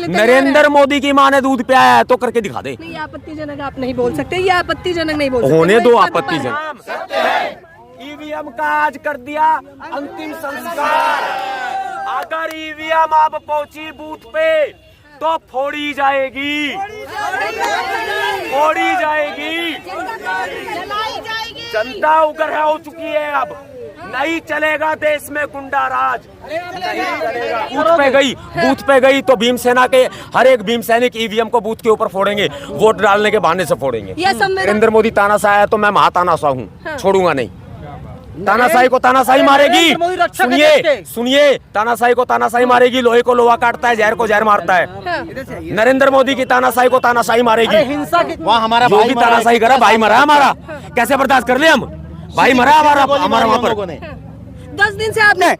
लिए नरेंद्र मोदी की माँ ने दूध पियाया है तो करके दिखा दे। नहीं, आपत्तिजनक आप नहीं बोल सकते, ये आपत्तिजनक नहीं बोल सकते। होने दो आपत्तिजनक। ईवीएम का आज कर दिया अंतिम संस्कार। अगर ईवीएम अब पहुंची बूथ पे तो फोड़ी जाएगी, फोड़ी जाएगी। जनता उग्र हो चुकी है, अब नहीं चलेगा देश में गुंडा राज, नहीं चलेगा। बूथ पे गई तो भीमसेना के हर एक भीम सैनिक ईवीएम को बूथ के ऊपर फोड़ेंगे, वोट डालने के बहाने से फोड़ेंगे। नरेंद्र मोदी तानाशाह है तो मैं महातानाशाह हूँ, छोड़ूंगा नहीं। तानाशाही को तानाशाही मारेगी, सुनिए सुनिए, तानाशाही को तानाशाही मारेगी, लोहे को लोहा काटता है, जहर को जहर मारता है। नरेंद्र मोदी की तानाशाही को तानाशाही मारेगी। वहाँ हमारा जो भी तानाशाही करा, भाई मरा हमारा, कैसे बर्दाश्त कर ले हम? भाई मरा हमारा वहाँ पर। 10 दिन से आपने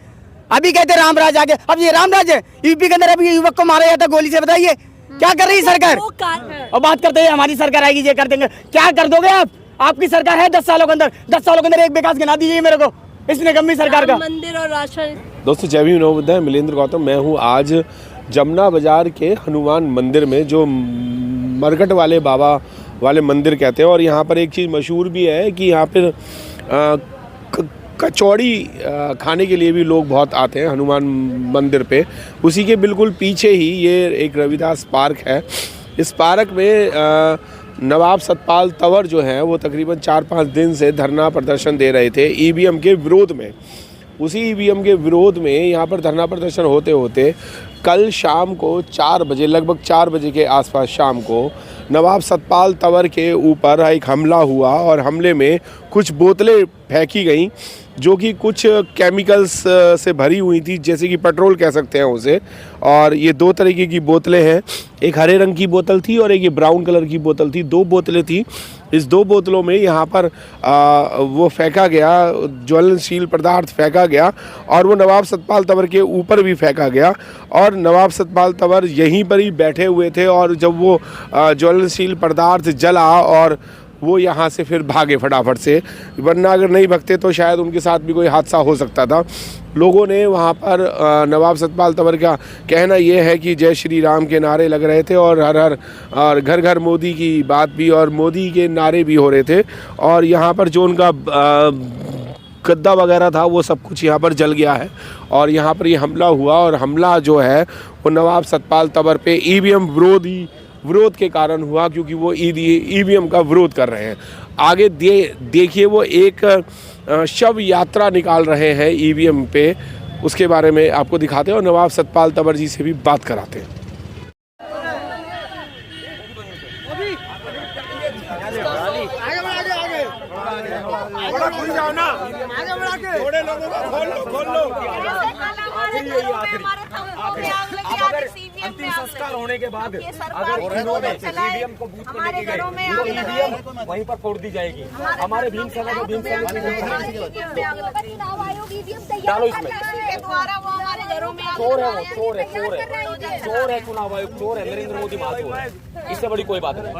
अभी कहते रामराज आगे, अब ये रामराज है। यूपी के अंदर अभी युवक को मारा जाता गोली से, बताइए क्या कर रही सरकार? और बात करते हैं हमारी सरकार आएगी, ये कर देंगे, क्या कर दोगे आप? आपकी सरकार है 10 सालों के अंदर, 10 सालों के अंदर एक विकास गिना दीजिए मेरे को इसने गम्मी सरकार का। मंदिर और राशन। दोस्तों जय भीम, नमो बुद्धाय, मिलेंद्र गौतम मैं हूँ। आज जमुना बाजार के हनुमान मंदिर में, जो मरकट वाले बाबा वाले मंदिर कहते हैं, और यहाँ पर एक चीज़ मशहूर भी है कि यहाँ पर कचौड़ी खाने के लिए भी लोग बहुत आते हैं हनुमान मंदिर पे। उसी के बिल्कुल पीछे ही ये एक रविदास पार्क है। इस पार्क में नवाब सतपाल तंवर जो हैं वो तकरीबन 4-5 दिन से धरना प्रदर्शन दे रहे थे ईवीएम के विरोध में। उसी ईवीएम के विरोध में यहाँ पर धरना प्रदर्शन होते होते कल शाम को 4 बजे, लगभग 4 बजे के आसपास शाम को नवाब सतपाल तंवर के ऊपर एक हमला हुआ, और हमले में कुछ बोतलें फेंकी गईं जो कि कुछ केमिकल्स से भरी हुई थी, जैसे कि पेट्रोल कह सकते हैं उसे। और ये 2 तरीके की बोतलें हैं, एक हरे रंग की बोतल थी और एक ये ब्राउन कलर की बोतल थी। 2 बोतलें थी। इस 2 बोतलों में यहाँ पर वो फेंका गया, ज्वलनशील पदार्थ फेंका गया, और वो नवाब सतपाल तंवर के ऊपर भी फेंका गया। और नवाब सतपाल तंवर यहीं पर ही बैठे हुए थे, और जब वो ज्वलनशील पदार्थ जला और वो यहाँ से फिर भागे फटाफट से, वरना अगर नहीं भगते तो शायद उनके साथ भी कोई हादसा हो सकता था। लोगों ने वहाँ पर नवाब सतपाल तंवर का कहना ये है कि जय श्री राम के नारे लग रहे थे, और हर हर और घर घर मोदी की बात भी, और मोदी के नारे भी हो रहे थे। और यहाँ पर जो उनका गद्दा वगैरह था वो सब कुछ यहाँ पर जल गया है, और यहाँ पर ये हमला हुआ। और हमला जो है वो नवाब सतपाल तंवर पे ईवीएम विरोध के कारण हुआ, क्योंकि वो ईवीएम का विरोध कर रहे हैं। आगे देखिए वो एक शव यात्रा निकाल रहे हैं ईवीएम पे, उसके बारे में आपको दिखाते हैं और नवाब सतपाल तंवर जी से भी बात कराते हैं। अंतिम संस्कार होने के बाद अगर ईवीएम को बूथ पे लेके गए, ईवीएम वहीं पर फोड़ दी जाएगी। हमारे भीम सेना को डालो इसमें। चोर है वो, चोर है, चोर है, चोर है चुनाव आयोग, चोर है। नरेंद्र मोदी महाचोर है, इससे बड़ी कोई बात नहीं।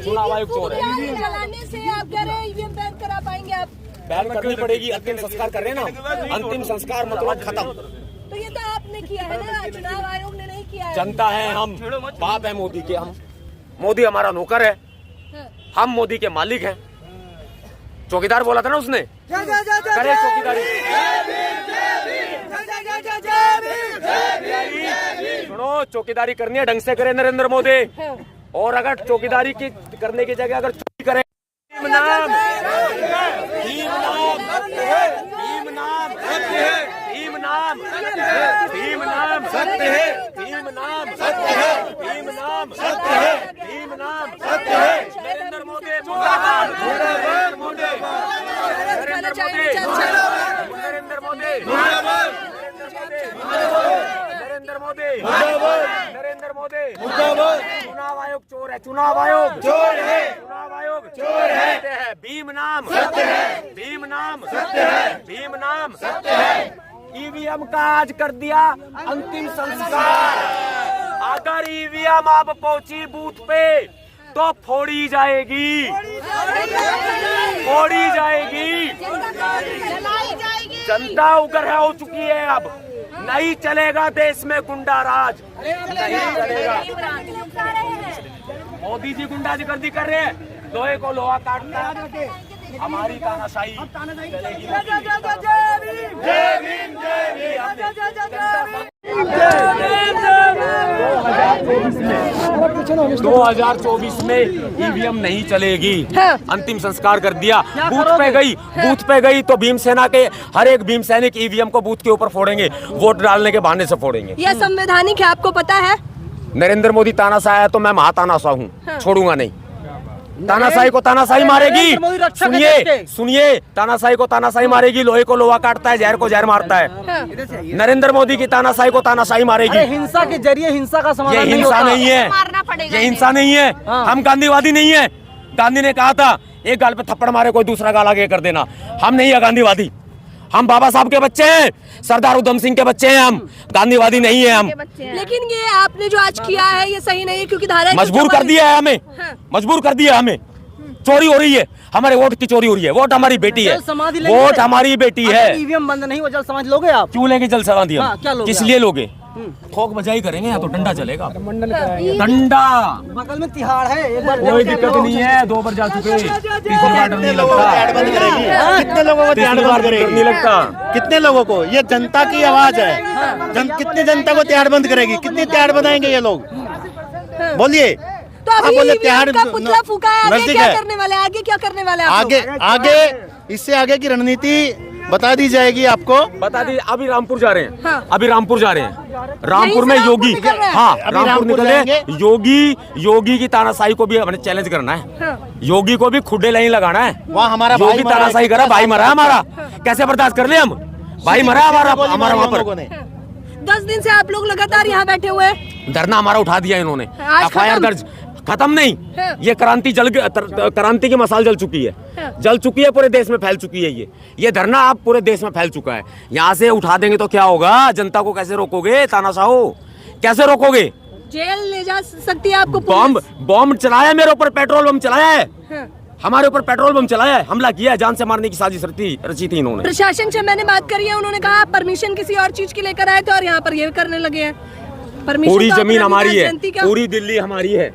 चुनाव आयोग चोर है। आप कह रहे हैं ईवीएम बैन करा पाएंगे आप? बैन करनी पड़ेगी। अंतिम संस्कार कर रहे हैं ना, अंतिम संस्कार मतलब खत्म। तो ये तो आपने किया है ना, चुनाव आयोग ने नहीं किया है। जनता है हम, बाप है मोदी के हम। मोदी हमारा नौकर है, हम मोदी के मालिक हैं। चौकीदार बोला था ना उसने, करे चौकीदारी। सुनो, चौकीदारी करनी है ढंग से करे नरेंद्र मोदी। और अगर चौकीदारी की करने की जगह अगर चोरी करे, भीम नाम, भीम नाम, भीम नाम, भीम नाम, भीम नाम सत्य है, भीम नाम सत्य है, भीम नाम सत्य है, भीम नाम सत्य है। नरेंद्र मोदी मुर्दाबाद, नरेंद्र मोदी, नरेंद्र मोदी, नरेंद्र मोदी, नरेंद्र मोदी, नरेंद्र मोदी। चुनाव आयोग चोर है, चुनाव आयोग चोर है, चुनाव आयोग चोर है। भीम नाम सत्य है, भीम नाम सत्य है, भीम नाम सत्य है। ईवीएम का आज कर दिया अंतिम संस्कार। अगर ईवीएम अब पहुंची बूथ पे तो फोड़ी जाएगी, फोड़ी जाएगी। जनता उग्र हो चुकी है, अब नहीं चलेगा देश में गुंडा राज, नहीं चलेगा। मोदी जी गुंडागर्दी कर रहे हैं, लोहे को लोहा काटता है, हमारी तानाशाही चलेगी। 2024 में ईवीएम नहीं चलेगी, अंतिम संस्कार कर दिया। बूथ पे गई तो भीमसेना के हर एक भीम सैनिक ईवीएम को बूथ के ऊपर फोड़ेंगे, वोट डालने के बहाने से फोड़ेंगे। यह संवैधानिक है, आपको पता है? नरेंद्र मोदी तानाशाह है तो मैं महातानाशाह हूँ, छोड़ूंगा नहीं। तानाशाही को तानाशाही मारेगी, सुनिए, तानाशाही को तानाशाही मारेगी, लोहे को लोहा काटता है, जहर को जहर मारता है। नरेंद्र मोदी की तानाशाही को तानाशाही मारेगी। हिंसा के जरिए हिंसा का समाधान ये हिंसा नहीं है, ये हिंसा नहीं है। हम गांधीवादी नहीं है। गांधी ने कहा था एक गाल पे थप्पड़ मारे कोई दूसरा गाल आगे कर देना। हम नहीं है गांधीवादी, हम बाबा साहब के बच्चे हैं, सरदार उधम सिंह के बच्चे हैं, हम गांधीवादी नहीं है हम। लेकिन ये आपने जो आज किया है ये सही नहीं है, क्योंकि धारा मजबूर कर दिया है हमें, मजबूर कर दिया हमें। चोरी हो रही है, हमारे वोट की चोरी हो रही है। वोट हमारी बेटी है, वोट हमारी बेटी है। ईवीएम बंद नहीं हो, जल समाधि लोगे आप? क्यों लेंगे जल समाधि? हाँ, क्या लोगे? किस लिए लोगे? ठोक बजाई करेंगे या तो डंडा चलेगा, डंडा। बगल में तिहाड़ है, एक बार कोई दिक्कत नहीं है, 2 बार जा चुके, तीसरी बार डर नहीं लगता। कितने लोगों को तिहाड़ बंद करेगी? नहीं लगता। कितने लोगों को? ये जनता की आवाज है। कितने जनता को तिहाड़ बंद करेगी? कितने तिहाड़ बनाएंगे ये लोग? बोलिए। तो अभी ईवीएम का पुतला फूका है, आगे क्या करने वाले? आगे क्या करने वाले? आगे इससे आगे की रणनीति बता दी जाएगी आपको। बता दी। अभी रामपुर जा रहे हैं, हाँ। अभी रामपुर जा रहे हैं। रामपुर में योगी, हाँ रामपुर निकले। योगी की तानाशाही को भी हमने चैलेंज करना है, हाँ। योगी को भी खुडे लाइन लगाना है। वहाँ हमारा योगी तानाशाही करा, भाई मरा हमारा, कैसे बर्दाश्त कर ले हम? भाई मरा हमारा वहाँ पर। 10 दिन से आप लोग लगातार यहाँ बैठे हुए हैं। धरना हमारा उठा दिया इन्होंने, FIR दर्ज। खत्म नहीं, ये क्रांति की मसाल जल चुकी है, पूरे देश में फैल चुकी है। ये धरना आप पूरे देश में फैल चुका है। यहाँ से उठा देंगे तो क्या होगा? जनता को कैसे रोकोगे? तानाशाहो कैसे रोकोगे? जेल ले जा सकती है आपको पुलिस। बॉम्ब चलाया मेरे ऊपर, पेट्रोल बम चलाया है, हमारे ऊपर पेट्रोल बम चलाया है, हमला किया है, जान से मारने की साजिश रची थी इन्होंने। प्रशासन से मैंने बात करी है, उन्होंने कहा आप परमिशन किसी और चीज की लेकर आए थे और यहाँ पर ये करने लगे हैं। पूरी जमीन हमारी है, पूरी दिल्ली हमारी है,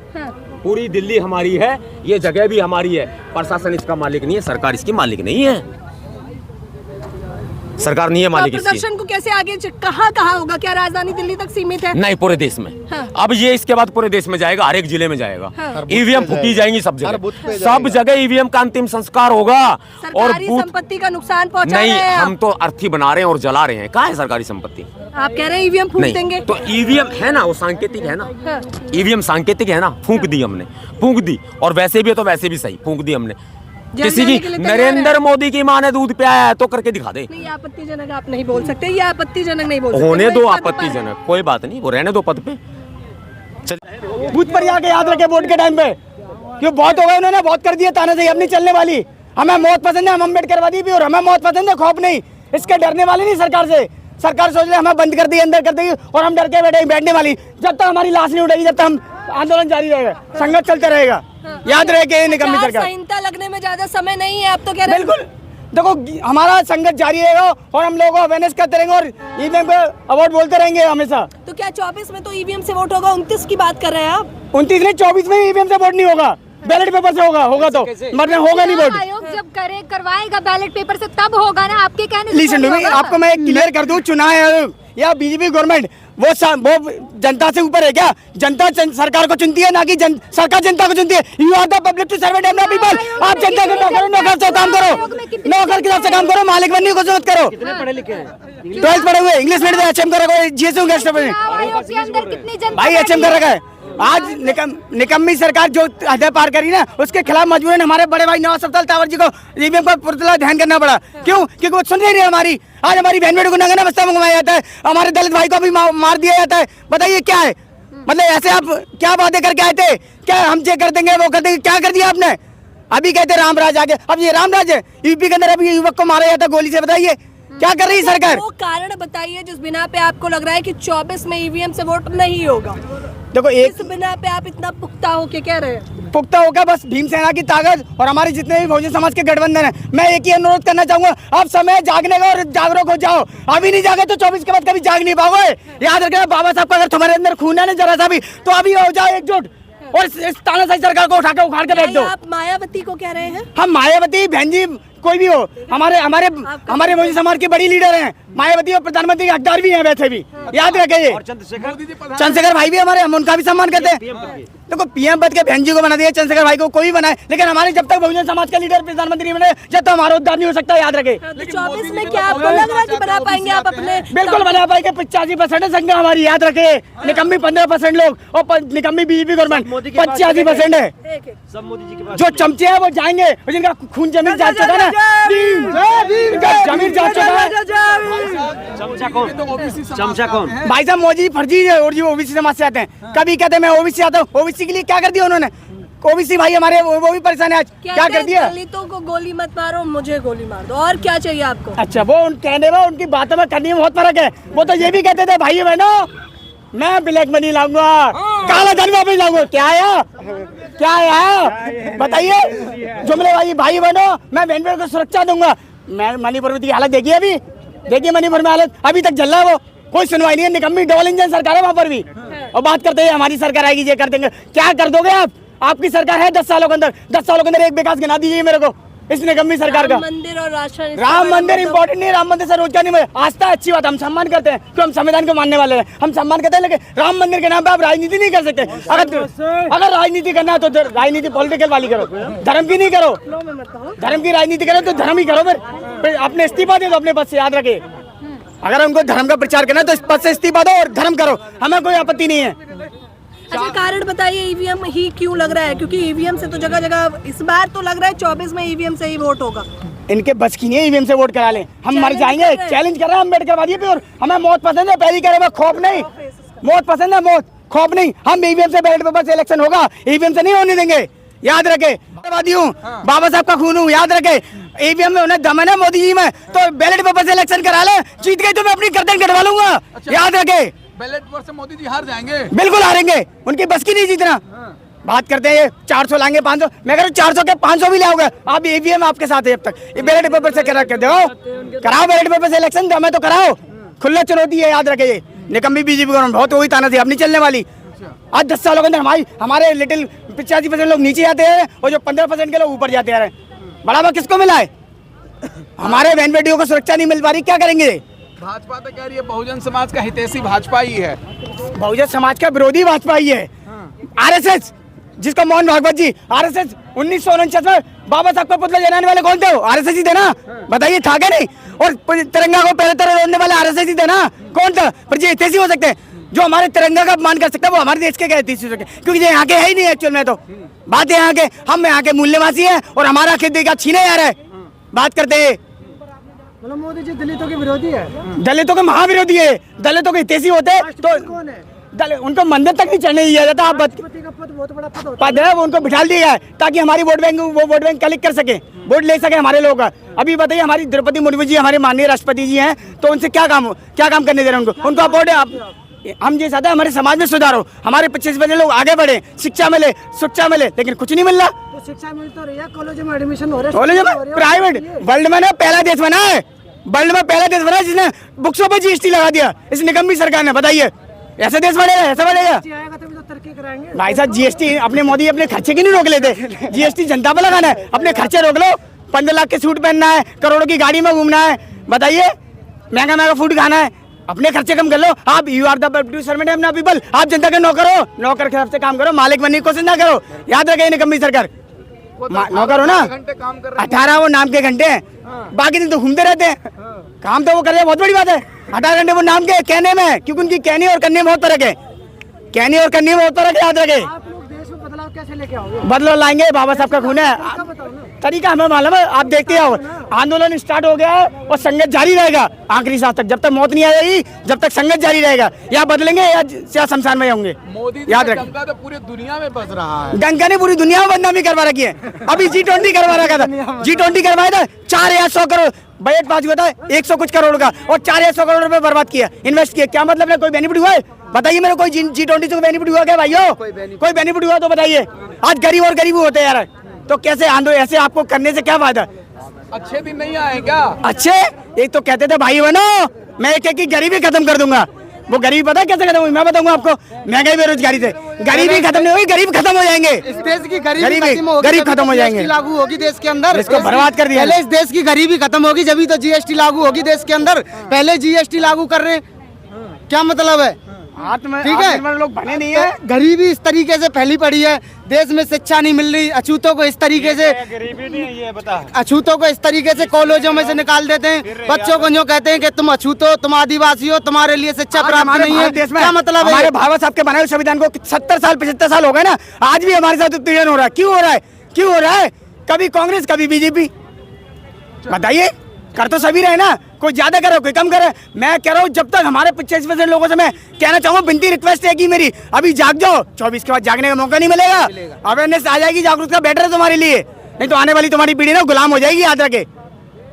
पूरी दिल्ली हमारी है, ये जगह भी हमारी है। प्रशासन इसका मालिक नहीं है, सरकार इसकी मालिक नहीं है, सरकार नहीं है मालिक इसकी। प्रदर्शन को कैसे आगे कहाँ होगा? क्या राजधानी दिल्ली तक सीमित है? नहीं, पूरे देश में। हाँ। अब ये इसके बाद पूरे देश में जाएगा, हर एक जिले में जाएगा। हाँ। ईवीएम फूकी जाएंगी सब जगह, सब जगह ईवीएम का अंतिम संस्कार होगा। और संपत्ति का नुकसान पहुंचा नहीं, रहे हैं हम तो अर्थी बना रहे हैं और जला रहे हैं। कहाँ है सरकारी संपत्ति? आप कह रहे हैं ईवीएम फूक देंगे? तो ईवीएम है ना, वो सांकेतिक है ना, ईवीएम सांकेतिक है ना, फूक दी हमने, फूक दी। और वैसे भी है तो वैसे भी सही, फूक दी हमने। किसी की नरेंद्र मोदी की माँ ने दूध पियाया है तो करके दिखा दे। नहीं, आपत्तिजनक आप नहीं बोल सकते, ये आपत्तिजनक नहीं बोल सकते। होने दो आपत्तिजनक, कोई बात नहीं, वो रहने दो पद पे। बूथ पर जाके याद रखे वोट के टाइम पे, क्यों बहुत हो गए, उन्होंने बहुत कर दिया तानाशाही, अब नहीं चलने वाली। हमें मौत पसंद है, हम अम्बेडकरवादी भी, और हमें मौत पसंद है, खौफ नहीं। इसके डरने वाले नहीं सरकार से। सरकार सोच रहे हमें बंद कर दी, अंदर कर देगी, और हम डर के बैठने वाली। जब तक हमारी लाश नहीं उड़ेगी, जब तक हम आंदोलन जारी रहेगा, संघर्ष चलता रहेगा। याद रहे कि निकम्मी सरकार। संहिता लगने में ज्यादा समय नहीं है, अब तो कह रहे हैं। बिल्कुल, देखो हमारा संघर्ष जारी रहेगा और हम लोगों को अवेयरनेस करते रहेंगे और ईवीएम पे अवार्ड बोलते रहेंगे हमेशा। तो क्या 24 में तो ईवीएम से वोट होगा? 29 की बात कर रहे हैं आप? 29 नहीं, 24 में ईवीएम से वोट नहीं होगा, बैलेट पेपर से होगा तो, मतलब होगा नहीं वोट। आयोग जब करवाएगा बैलेट पेपर से तब होगा ना, आपके कहने से। लिसन टू मी, आपको मैं क्लियर कर दूं, चुनाव आयोग या बीजेपी गवर्नमेंट वो जनता से ऊपर है क्या? जनता सरकार को चुनती है, ना कि सरकार जनता को चुनती है। You are the public to servant and people. आप जनता के नौकर से काम करो, नौकर के साथ काम करो, मालिक बनने की कोशिश मत करो। कितने पढ़े लिखे हैं? 12th पढ़े हुए, इंग्लिश मीडियम HM कर रखा है, GSU गेस्ट भाई HM कर रखा है। आज निकम्मी सरकार जो हद पार करी ना, उसके खिलाफ मजबूरन हमारे बड़े भाई नवाब सत्ताल तावर जी को ईवीएम का पुतला ध्यान करना पड़ा। क्यों? क्योंकि वो सुन नहीं रही हमारी। आज हमारी बहन बेटों को नंगा बस्ता मंगवाया जाता है, हमारे दलित भाई को भी मार दिया जाता है। बताइए क्या है? मतलब ऐसे आप क्या वादे करके आए थे? क्या हम ये कर देंगे, वो कर देंगे? क्या कर दिया आपने? अभी कहते राम राज आगे, अब ये राम राज है? यूपी के अंदर अभी युवक को मारा जाता गोली से। बताइए क्या कर रही है सरकार? वो कारण बताइए जिस बिना पे आपको लग रहा है कि 24 में ईवीएम से वोट नहीं होगा। देखो, इस बिना पे आप इतना पुख्ता होके कह रहे हैं। पुख्ता होगा बस भीमसेना की ताकत और हमारे जितने भी बहुजन समाज के गठबंधन है। मैं एक ही अनुरोध करना चाहूंगा, अब समय जागने का और जागरूक हो जाओ। अभी नहीं जागे तो 24 के बाद कभी जाग नहीं पाओगे। याद रखना, बाबा साहब का अगर तुम्हारे अंदर खून है ना जरा सा भी, तो अभी हो जाओ एकजुट और इस तानाशाही सरकार को उठा के उखाड़ के फेंक दो। आप मायावती को कह रहे हैं? हम मायावती बहन जी कोई भी हो, हमारे हमारे हमारे मोदी समाज की बड़ी लीडर हैं। मायावती और प्रधानमंत्री के हकदार भी हैं वैसे भी, याद रखिए। चंद्रशेखर भाई भी हमारे, हम उनका भी सम्मान करते हैं। देखो पीएम पद के बहन जी को बना दिया, चंद्रशेखर भाई को कोई बनाए, लेकिन हमारे जब तक बहुजन समाज का लीडर प्रधानमंत्री बने जब तक हमारा उद्धार नहीं हो सकता, याद रखे। तो 24 में क्या आपको लग रहा है कि बना पाएंगे आप अपने? बिल्कुल बना पाएंगे। 85% संख्या हमारी, याद रखे। निकम्मी 15% लोग और निकम्मी बीजेपी गवर्नमेंट 85% है। जो चमचे हैं वो जाएंगे, जिनका खून जमीन जा चुका है ना, जमीन जा चुका है। चमचा कौन? भाई साहब मोदी फर्जी है और जो ओबीसी समाज से आते हैं, कभी कहते हैं मैं ओबीसी आता हूँ। ओबीसी के लिए क्या कर दिया उन्होंने? ओबीसी भाई हमारे वो भी परेशान है आज, क्या कर दिया? दलितों को गोली मत मारो, मुझे गोली मार दो, और क्या चाहिए आपको? अच्छा, वो कहने में उनकी बातों में करने में बहुत फर्क है। वो तो ये भी कहते थे भाई बहनों मैं ब्लैक मनी लाऊंगा, काला धन वापस लाऊंगा। क्या आया, क्या आया बताइए? जुमलेबाजी। भाई बहनों मैं बहन को सुरक्षा दूंगा। मैं मणिपुर की हालत देखिए, अभी देखिए मणिपुर में हालत, अभी तक जल रहा है वो, कोई सुनवाई नहीं है। निकम्मी डबल इंजन सरकार है वहाँ पर भी, और बात करते हैं हमारी सरकार आएगी ये कर देंगे। क्या कर दोगे आप? आपकी सरकार है 10 सालों के अंदर, 10 सालों के अंदर एक विकास गिना दीजिए मेरे को इस निकम्मी सरकार का। मंदिर और राशन, राम मंदिर इम्पोर्टेंट नहीं, राम मंदिर से रोजगार नहीं मिले। आस्था अच्छी बात, हम सम्मान करते हैं क्योंकि हम संविधान को मानने वाले हैं, हम सम्मान करते हैं, लेकिन राम मंदिर के नाम पे आप राजनीति नहीं कर सकते। अगर राजनीति करना है तो राजनीति पॉलिटिकल वाली करो, धर्म की नहीं करो। धर्म की राजनीति करो तो धर्म ही करो, फिर अपने इस्तीफा दे दो अपने पद से, याद रखे। अगर हमको धर्म का प्रचार करना है तो इस पद से इस्तीफा दो और धर्म करो, हमें कोई आपत्ति नहीं है। अच्छा, कारण बताइए ईवीएम ही क्यों लग रहा है? क्योंकि ईवीएम से तो जगह जगह इस बार तो लग रहा है 24 में ईवीएम से ही वोट होगा। इनके बस की नहीं है ईवीएम से वोट करा ले, हम मर जाएंगे। चैलेंज कर रहे हैं अम्बेडकर वादी पे, और हमें मौत पसंद है, पहली करे खौफ नहीं। मौत पसंद है, मौत खौफ नहीं। हम ईवीएम से बैलेट पेपर से इलेक्शन होगा, ईवीएम से नहीं होने देंगे, याद रखे। वादी हूँ, बाबा साहब का खून हूँ, याद रखे। ईवीएम में उन्हें दमन है मोदी जी में, तो बैलेट पेपर से इलेक्शन करा ले, जीत गई तो मैं अपनी गर्दन कटवा लूंगा, याद रखे। बैलेट पेपर से मोदी जी हार जाएंगे, बिल्कुल हारेंगे, उनकी बस की नहीं जीतना। बात करते हैं 400 लाएंगे 500, मैं कह रहा हूँ 400 के 500 भी लाओगे आप। ईवीएम आपके साथ है जब तक, ये बैलेट पेपर से करा कर दो, कराओ बैलेट पेपर से इलेक्शन, हमें तो कराओ। खुला चुनौती है, याद रखे। निकम्मी बीजेपी गवर्नमेंट बहुत वही ताना थी, अब नहीं चलने वाली। आज 10 सालों के अंदर हमारे लिटिल 85% लोग नीचे जाते हैं और जो 15% के लोग ऊपर जाते हैं। बढ़ावा किसको मिला है? हमारे बहन बेटियों को सुरक्षा नहीं मिल पा रही, क्या करेंगे? भाजपा तो कह रही है बहुजन समाज का हितैषी भाजपा ही है, बहुजन समाज का विरोधी भाजपा ही है। आरएसएस, जिसको मोहन भागवत जी, आरएसएस 1949 में बाबा साहब को पुतला जलाने वाले कौन थे? आरएसएस ही थे ना, बताइए था क्या नहीं? और तिरंगा को पहले तरह रोकने वाले आरएसएस ही थे ना, कौन था? पर ये हितैषी हो सकते हैं, जो हमारे तिरंगा का अपमान कर सकता है वो हमारे देश के हितैषी हो सकते हैं, क्योंकि ये यहाँ के है ही नहीं एक्चुअल में। तो बात है यहाँ के, हम यहाँ के मूल्यवासी हैं और हमारा अधिकार छीने जा रहा है। बात करते हैं मतलब मोदी जी दलितों के विरोधी है, दलितों के महाविरोधी है। दलितों के हितैषी होते तो कौन है? उनको मंदिर तक नहीं चढ़ने दिया जाता। आप राष्ट्रपति का पद बहुत बड़ा पद होता पद है, वो उनको बिठा दिया है ताकि हमारी वोट बैंक कलेक्ट कर सके, वोट ले सके हमारे लोग। अभी बताइए हमारी द्रौपदी मुर्मू जी हमारे माननीय राष्ट्रपति जी हैं, तो उनसे क्या काम करने दे रहे हैं उनको अपोर्ड है। हम ये चाहते हैं हमारे समाज में सुधार हो, हमारे 25% लोग आगे बढ़े, शिक्षा मिले, लेकिन कुछ नहीं मिल रहा। तो शिक्षा मिल तो रही है, कॉलेज में एडमिशन हो रहा है, कॉलेज में प्राइवेट, वर्ल्ड में ना पहला देश बना है, वर्ल्ड में पहला देश बना है जिसने बुक्सों पर जीएसटी लगा दिया इस निकम्मी सरकार ने। बताइए ऐसा देश बढ़ेगा, ऐसा बढ़ेगा? आएगा तभी तो तरक्की कराएंगे। भाई साहब जीएसटी अपने मोदी अपने खर्चे की नहीं रोक लेते, जीएसटी जनता पर लगाना है, अपने खर्चे रोक लो। 15 लाख के सूट पहनना है, करोड़ों की गाड़ी में घूमना है, बताइए महंगा फूड खाना है, अपने खर्चे कम कर लो। आप you are the servant of the people, आप जनता के नौकर हो, नौकर के हिसाब से काम करो, मालिक बनने की कोशिश ना करो। याद रखे निकम्मी सरकार, नौकर हो ना, 18 वो नाम के घंटे हैं, बाकी दिन तो घूमते रहते हैं, काम तो वो कर रहे हैं, बहुत बड़ी बात है। 18 घंटे वो नाम के कहने में, क्योंकि उनकी कहनी और करने में बहुत फर्क है, कहनी और करने में बहुत फर्क है, याद रखे। आप लोग देश में बदलाव कैसे लेके आओगे? बदलाव लाएंगे, बाबा साहब का खून है, तरीका हमें मालूम है, आप देखते हो आंदोलन स्टार्ट हो गया है और संघर्ष जारी रहेगा आखिरी सांस तक, जब तक मौत नहीं आ जाएगी जब तक संघर्ष जारी रहेगा। या बदलेंगे या शमशान में होंगे, मोदी याद रखें। डंका तो पूरी दुनिया में बस रहा है, डंका ने पूरी दुनिया में बदनामी करवा रखी है। अभी G20 करवा रखा था, G20 करवाया था, 4,100 करोड़ बजट पास हुआ था, 100 कुछ करोड़ का, और 4,100 करोड़ रुपए बर्बाद किया, इन्वेस्ट किया। क्या मतलब है? कोई बेनिफिट हुआ है? बताइए मेरे कोई G20 से बेनिफिट हुआ क्या भाइयों? कोई बेनिफिट हुआ तो बताइए। आज गरीब और गरीब होते यार, तो कैसे आंदोलन ऐसे आपको करने से क्या फायदा? अच्छे दिन नहीं आए क्या? अच्छे एक तो कहते थे भाई बनो, मैं एक की गरीबी खत्म कर दूंगा। वो गरीबी पता है कैसे खत्म हुई? मैं बताऊंगा आपको, महंगाई बेरोजगारी से। गरीबी खत्म नहीं हुई, गरीब खत्म हो जाएंगे। इस देश की गरीब गरीब खत्म हो जाएंगे। लागू होगी देश के अंदर, इसको बर्बाद कर दिया। पहले इस देश की गरीबी खत्म होगी, जब तो जीएसटी लागू होगी देश के अंदर। पहले जीएसटी लागू कर रहे हैं, क्या मतलब है? ठीक है, लोग बने नहीं है। गरीबी इस तरीके से फैली पड़ी है, देश में शिक्षा नहीं मिल रही, अछूतों को इस तरीके से गरीबी नहीं है ये बता। अछूतों को इस तरीके से कॉलेजों में से निकाल देते हैं। बच्चों को जो कहते हैं कि तुम अछूत हो, तुम आदिवासी हो, तुम्हारे लिए शिक्षा प्राप्त नहीं है। क्या मतलब है? हमारे बाबा साहब के बनाए संविधान को 70 साल 75 साल हो गए ना, आज भी हमारे साथ उत्पीड़न हो रहा है। क्यों हो रहा है? क्यों हो रहा है? कभी कांग्रेस कभी बीजेपी, बताइए। कर तो सभी रहे ना, कोई ज्यादा करे कोई कम करे। मैं कह रहा हूँ जब तक हमारे 85% लोगों से मैं कहना चाहूँगा, विनती रिक्वेस्ट है कि मेरी अभी जाग जाओ, 24 के बाद जागने का मौका नहीं मिलेगा। अवेयरनेस आ जाएगी, जागरूकता बेटर है तुम्हारे लिए, नहीं तो आने वाली तुम्हारी पीढ़ी ना गुलाम हो जाएगी। याद रखे।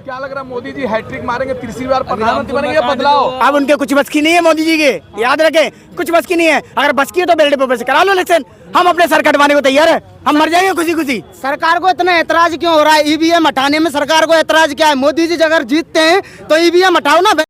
क्या लग रहा है मोदी जी हैट्रिक मारेंगे, तीसरी बार प्रधानमंत्री बनेंगे या बदलाव? अब उनके कुछ बस की नहीं है मोदी जी के, याद रखे, कुछ बस की नहीं है। अगर बस की है तो बैलेट पेपर से करा लो इलेक्शन, हम अपने सर कटवाने को तैयार है। हम मर जाएंगे खुशी खुशी। सरकार को इतना ऐतराज क्यों हो रहा है? ईवीएम हटाने में सरकार को ऐतराज क्या है? मोदी जी अगर जीतते हैं तो ईवीएम हटाओ ना।